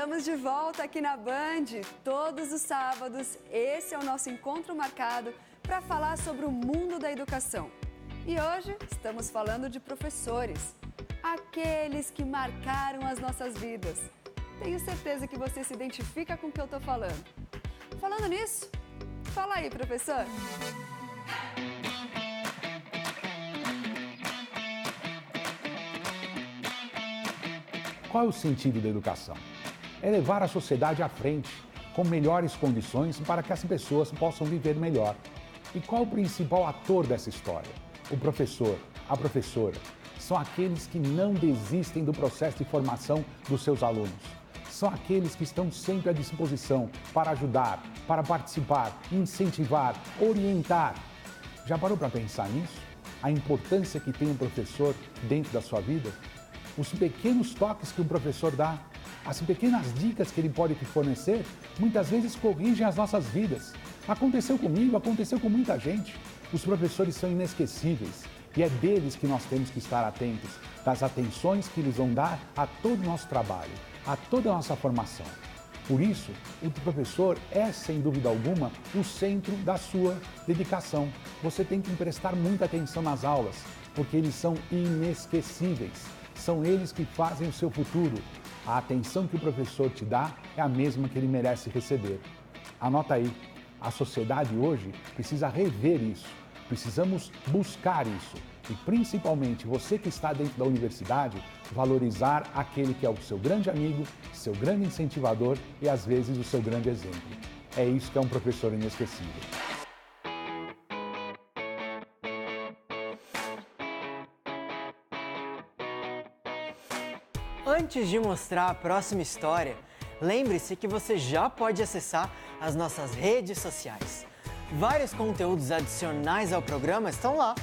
estamos de volta aqui na Band. Todos os sábados, esse é o nosso encontro marcado para falar sobre o mundo da educação. E hoje estamos falando de professores, aqueles que marcaram as nossas vidas. Tenho certeza que você se identifica com o que eu estou falando. Falando nisso, fala aí, professor. Qual é o sentido da educação? É levar a sociedade à frente, com melhores condições para que as pessoas possam viver melhor. E qual o principal ator dessa história? O professor, a professora, são aqueles que não desistem do processo de formação dos seus alunos. São aqueles que estão sempre à disposição para ajudar, para participar, incentivar, orientar. Já parou para pensar nisso? A importância que tem um professor dentro da sua vida? Os pequenos toques que o professor dá, as pequenas dicas que ele pode te fornecer, muitas vezes corrigem as nossas vidas. Aconteceu comigo, aconteceu com muita gente. Os professores são inesquecíveis e é deles que nós temos que estar atentos, das atenções que eles vão dar a todo o nosso trabalho, a toda a nossa formação. Por isso, o professor é, sem dúvida alguma, o centro da sua dedicação. Você tem que prestar muita atenção nas aulas, porque eles são inesquecíveis. São eles que fazem o seu futuro. A atenção que o professor te dá é a mesma que ele merece receber. Anota aí, a sociedade hoje precisa rever isso. Precisamos buscar isso. E principalmente você que está dentro da universidade, valorizar aquele que é o seu grande amigo, seu grande incentivador e às vezes o seu grande exemplo. É isso que é um professor inesquecível. Antes de mostrar a próxima história, lembre-se que você já pode acessar as nossas redes sociais. Vários conteúdos adicionais ao programa estão lá.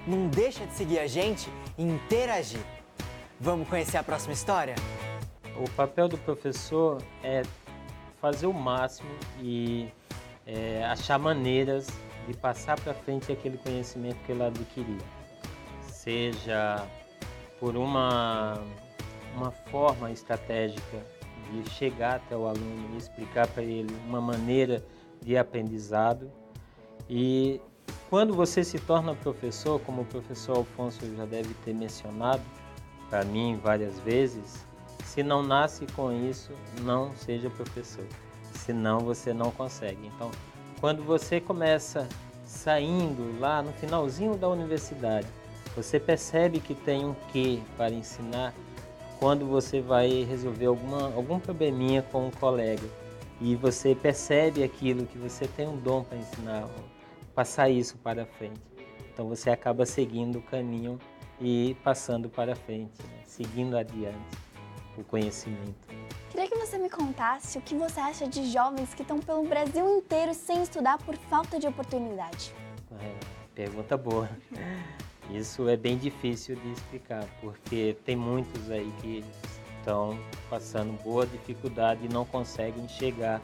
Não deixa de seguir a gente e interagir. Vamos conhecer a próxima história? O papel do professor é fazer o máximo e achar maneiras de passar para frente aquele conhecimento que ele adquiriu. Seja por uma forma estratégica de chegar até o aluno e explicar para ele uma maneira de aprendizado. E quando você se torna professor, como o professor Alfonso já deve ter mencionado para mim várias vezes, se não nasce com isso, não seja professor, senão você não consegue. Então, quando você começa saindo lá no finalzinho da universidade, você percebe que tem um quê para ensinar quando você vai resolver algum probleminha com um colega e você percebe aquilo que você tem um dom para ensinar, passar isso para frente. Então você acaba seguindo o caminho e passando para frente, né? Seguindo adiante o conhecimento. Queria que você me contasse o que você acha de jovens que estão pelo Brasil inteiro sem estudar por falta de oportunidade. Pergunta boa. Isso é bem difícil de explicar, porque tem muitos aí que estão passando boa dificuldade e não conseguem chegar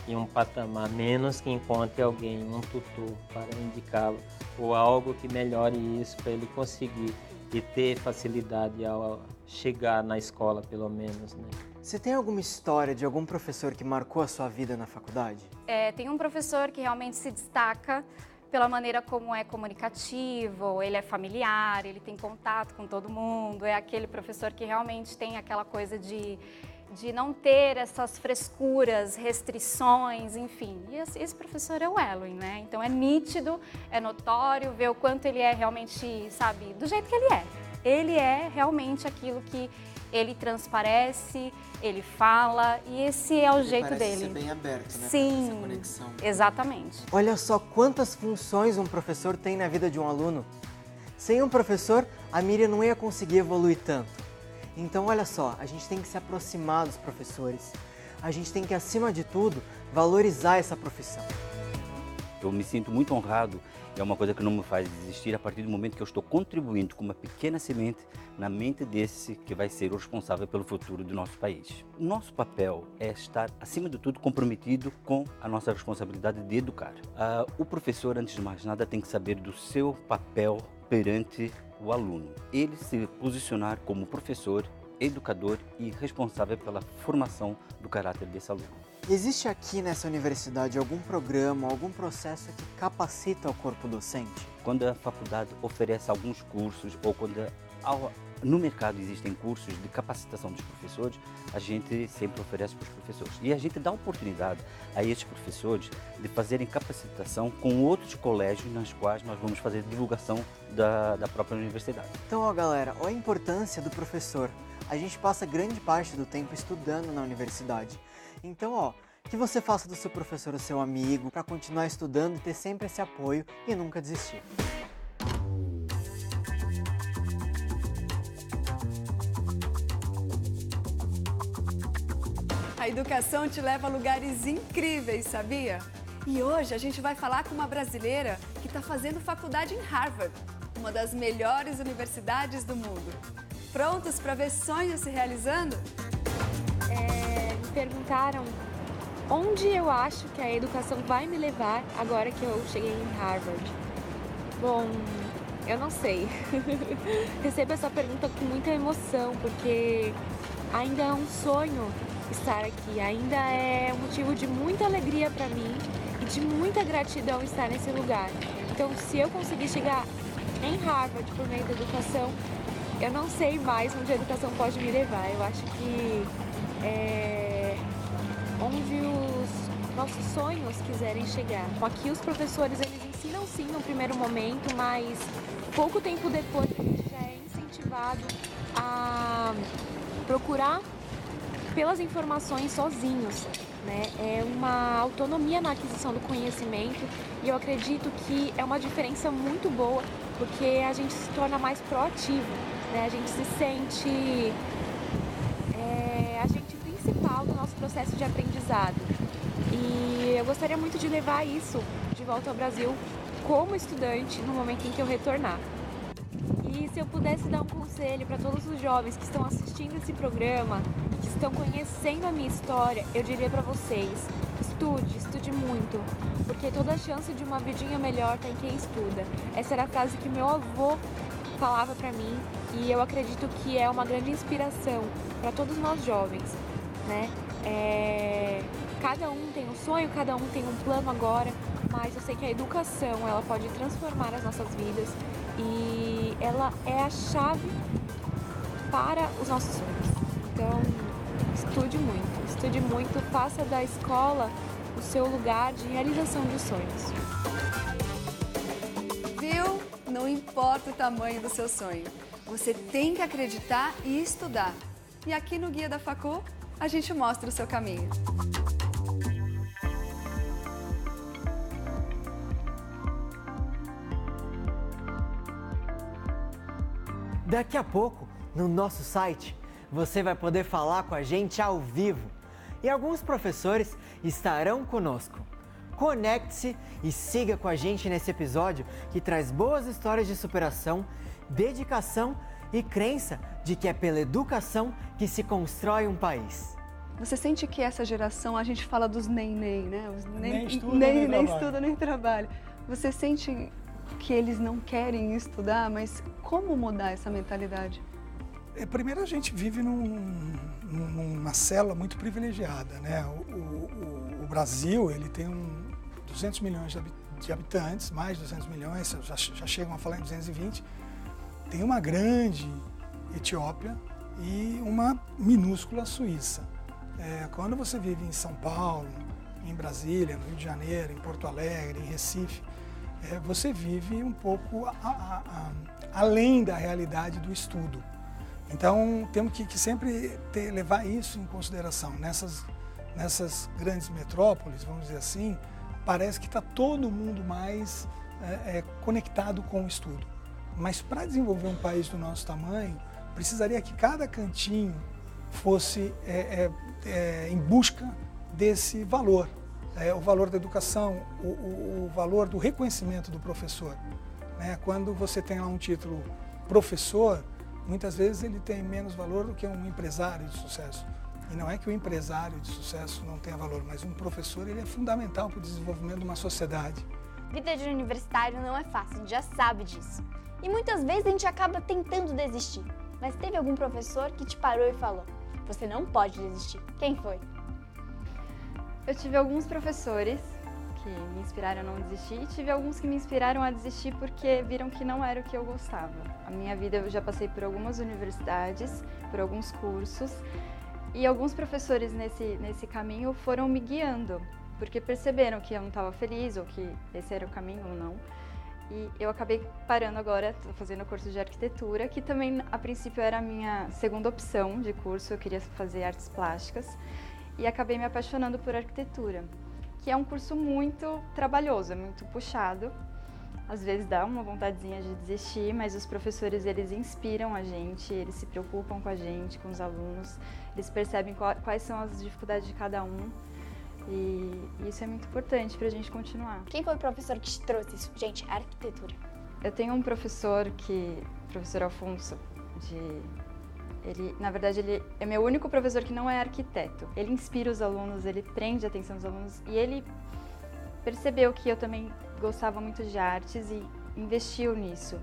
em um patamar, menos que encontre alguém, um tutor para indicá-lo, ou algo que melhore isso para ele conseguir e ter facilidade ao chegar na escola, pelo menos, né? Você tem alguma história de algum professor que marcou a sua vida na faculdade? Tem um professor que realmente se destaca pela maneira como é comunicativo, ele é familiar, ele tem contato com todo mundo, é aquele professor que realmente tem aquela coisa de não ter essas frescuras, restrições, enfim. E esse professor é o Elwin, né? Então é nítido, é notório ver o quanto ele é realmente, sabe, do jeito que ele é. Ele é realmente aquilo que ele transparece, ele fala, e esse é o jeito dele. Parece ser bem aberto, né? Sim, essa conexão. Exatamente. Olha só quantas funções um professor tem na vida de um aluno. Sem um professor, a Miriam não ia conseguir evoluir tanto. Então, olha só, a gente tem que se aproximar dos professores. A gente tem que, acima de tudo, valorizar essa profissão. Eu me sinto muito honrado, é uma coisa que não me faz desistir a partir do momento que eu estou contribuindo com uma pequena semente na mente desse que vai ser o responsável pelo futuro do nosso país. Nosso papel é estar, acima de tudo, comprometido com a nossa responsabilidade de educar. O professor, antes de mais nada, tem que saber do seu papel perante o aluno. Ele se posicionar como professor educador e responsável pela formação do caráter desse aluno. Existe aqui nessa universidade algum programa, algum processo que capacita o corpo docente? Quando a faculdade oferece alguns cursos ou quando no mercado existem cursos de capacitação dos professores, a gente sempre oferece para os professores. E a gente dá oportunidade a esses professores de fazerem capacitação com outros colégios nas quais nós vamos fazer divulgação da própria universidade. Então, ó, galera, olha a importância do professor. A gente passa grande parte do tempo estudando na universidade. Então, ó, que você faça do seu professor o seu amigo para continuar estudando e ter sempre esse apoio e nunca desistir. A educação te leva a lugares incríveis, sabia? E hoje a gente vai falar com uma brasileira que está fazendo faculdade em Harvard, uma das melhores universidades do mundo. Prontos para ver sonhos se realizando? Me perguntaram onde eu acho que a educação vai me levar agora que eu cheguei em Harvard. Bom, eu não sei. Recebo essa pergunta com muita emoção, porque ainda é um sonho estar aqui, ainda é um motivo de muita alegria para mim e de muita gratidão estar nesse lugar. Então, se eu conseguir chegar em Harvard por meio da educação, eu não sei mais onde a educação pode me levar. Eu acho que onde os nossos sonhos quiserem chegar. Aqui os professores, eles ensinam sim no primeiro momento, mas pouco tempo depois a gente já é incentivado a procurar pelas informações sozinhos, né? É uma autonomia na aquisição do conhecimento e eu acredito que é uma diferença muito boa, porque a gente se torna mais proativo, né? A gente se sente agente principal do nosso processo de aprendizado. E eu gostaria muito de levar isso de volta ao Brasil como estudante no momento em que eu retornar. E se eu pudesse dar um conselho para todos os jovens que estão assistindo esse programa, que estão conhecendo a minha história, eu diria para vocês: estude muito, porque toda a chance de uma vidinha melhor tem quem estuda. Essa era a frase que meu avô falava para mim e eu acredito que é uma grande inspiração para todos nós jovens, né? Cada um tem um sonho, cada um tem um plano agora, mas eu sei que a educação, ela pode transformar as nossas vidas e ela é a chave para os nossos sonhos. Então, estude muito, faça da escola o seu lugar de realização de sonhos. Viu? Não importa o tamanho do seu sonho, você tem que acreditar e estudar. E aqui no Guia da Facu, a gente mostra o seu caminho. Daqui a pouco, no nosso site, você vai poder falar com a gente ao vivo. E alguns professores estarão conosco. Conecte-se e siga com a gente nesse episódio que traz boas histórias de superação, dedicação e crença de que é pela educação que se constrói um país. Você sente que essa geração, a gente fala dos nem, né? Os Nem estuda, nem trabalha. Você sente que eles não querem estudar, mas como mudar essa mentalidade? Primeiro, a gente vive numa célula muito privilegiada, né? O Brasil, ele tem 200 milhões de habitantes, mais de 200 milhões, já chegam a falar em 220. Tem uma grande Etiópia e uma minúscula Suíça. Quando você vive em São Paulo, em Brasília, no Rio de Janeiro, em Porto Alegre, em Recife, você vive um pouco além da realidade do estudo. Então, temos que sempre levar isso em consideração. Nessas grandes metrópoles, vamos dizer assim, parece que está todo mundo mais conectado com o estudo. Mas para desenvolver um país do nosso tamanho, precisaria que cada cantinho fosse em busca desse valor. O valor da educação, o valor do reconhecimento do professor. Né? Quando você tem lá um título professor, muitas vezes ele tem menos valor do que um empresário de sucesso. E não é que o empresário de sucesso não tenha valor, mas um professor, ele é fundamental para o desenvolvimento de uma sociedade. Vida de universitário não é fácil, a gente já sabe disso. E muitas vezes a gente acaba tentando desistir. Mas teve algum professor que te parou e falou: você não pode desistir? Quem foi? Eu tive alguns professores que me inspiraram a não desistir e tive alguns que me inspiraram a desistir porque viram que não era o que eu gostava. A minha vida, eu já passei por algumas universidades, por alguns cursos, e alguns professores nesse caminho foram me guiando, porque perceberam que eu não estava feliz ou que esse era o caminho ou não. E eu acabei parando agora, estou fazendo o curso de arquitetura, que também a princípio era a minha segunda opção de curso, eu queria fazer artes plásticas, e acabei me apaixonando por arquitetura, que é um curso muito trabalhoso, é muito puxado. Às vezes dá uma vontadezinha de desistir, mas os professores, eles inspiram a gente, eles se preocupam com a gente, com os alunos, eles percebem quais são as dificuldades de cada um. E isso é muito importante para a gente continuar. Quem foi o professor que te trouxe isso? Gente, arquitetura. Eu tenho um professor professor Afonso, na verdade, ele é meu único professor que não é arquiteto. Ele inspira os alunos, ele prende a atenção dos alunos e ele percebeu que eu também gostava muito de artes e investiu nisso.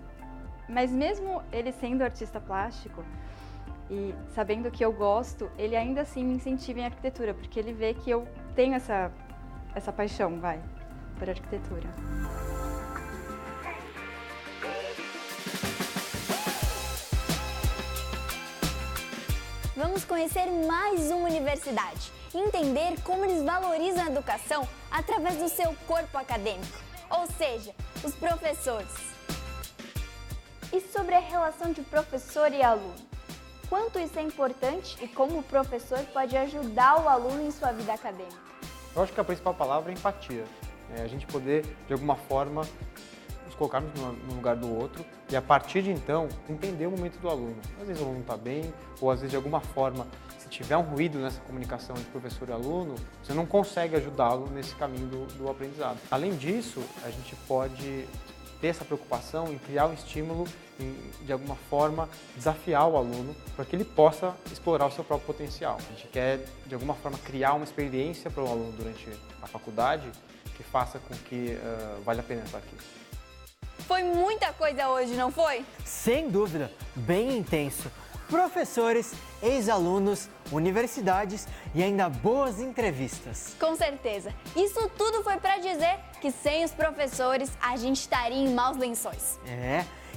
Mas mesmo ele sendo artista plástico, e sabendo que eu gosto, ele ainda assim me incentiva em arquitetura, porque ele vê que eu tenho essa paixão, por arquitetura. Vamos conhecer mais uma universidade e entender como eles valorizam a educação através do seu corpo acadêmico, ou seja, os professores. E sobre a relação de professor e aluno? Quanto isso é importante e como o professor pode ajudar o aluno em sua vida acadêmica? Eu acho que a principal palavra é empatia. A gente poder, de alguma forma, nos colocarmos no lugar do outro e, a partir de então, entender o momento do aluno. Às vezes o aluno está bem, ou às vezes, de alguma forma, se tiver um ruído nessa comunicação entre professor e aluno, você não consegue ajudá-lo nesse caminho do aprendizado. Além disso, a gente pode ter essa preocupação em criar um estímulo, de alguma forma, desafiar o aluno para que ele possa explorar o seu próprio potencial. A gente quer, de alguma forma, criar uma experiência para o aluno durante a faculdade que faça com que valha a pena estar aqui. Foi muita coisa hoje, não foi? Sem dúvida, bem intenso. Professores, ex-alunos, universidades e ainda boas entrevistas. Com certeza. Isso tudo foi para dizer que sem os professores a gente estaria em maus lençóis.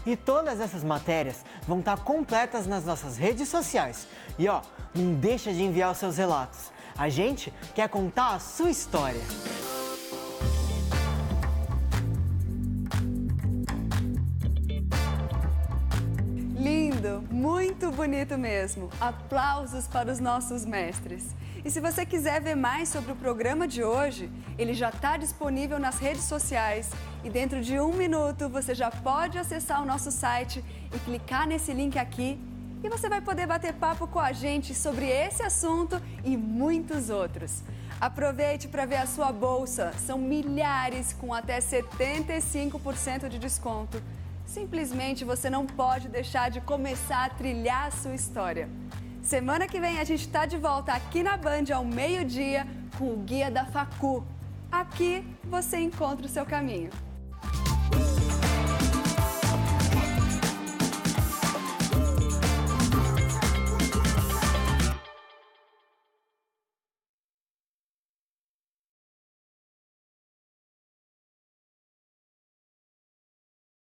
E todas essas matérias vão estar completas nas nossas redes sociais. E não deixa de enviar os seus relatos. A gente quer contar a sua história. Lindo, muito bonito mesmo. Aplausos para os nossos mestres. E se você quiser ver mais sobre o programa de hoje, ele já está disponível nas redes sociais. E dentro de 1 minuto você já pode acessar o nosso site e clicar nesse link aqui. E você vai poder bater papo com a gente sobre esse assunto e muitos outros. Aproveite para ver a sua bolsa. São milhares com até 75% de desconto. Simplesmente você não pode deixar de começar a trilhar a sua história. Semana que vem a gente está de volta aqui na Band ao meio-dia com o Guia da Facu. Aqui você encontra o seu caminho.